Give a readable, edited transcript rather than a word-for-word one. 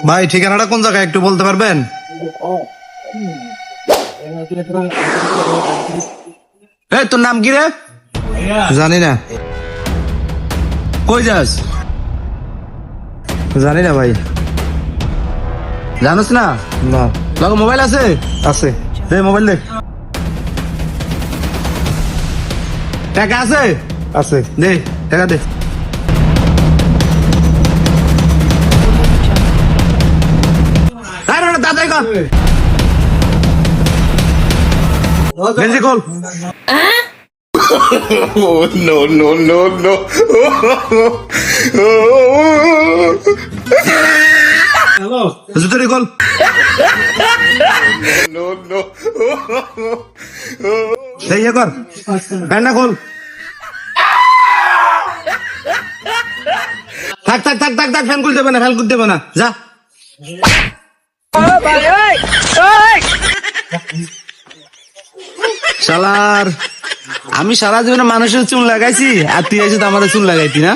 ভাই ঠিকানাটা কোন জায়গায় একটু বলতে পারবেন? এই তোর নাম কি রে? জানি না, কই যাস? জানি না ভাই। জানোস না? না। লাগো মোবাইল আছে? আছে। দে মোবাইল দে। টাকা আছে? আছে। দে টাকা দে। তাড়াতাড়ি কর। গেঞ্জি খোল। জুতোটি খোল। এই ইয়ে কর, প্যান্টটা খোল। থাক থাক থাক থাক থাক, ফ্যান খুলতে হবে না, ফ্যান খুলতে হবে না, যা। শালার, আমি সারা জীবনে মানুষের চুল লাগাইছি আর তুই এসে তো আমাদের চুল লাগাইতি না।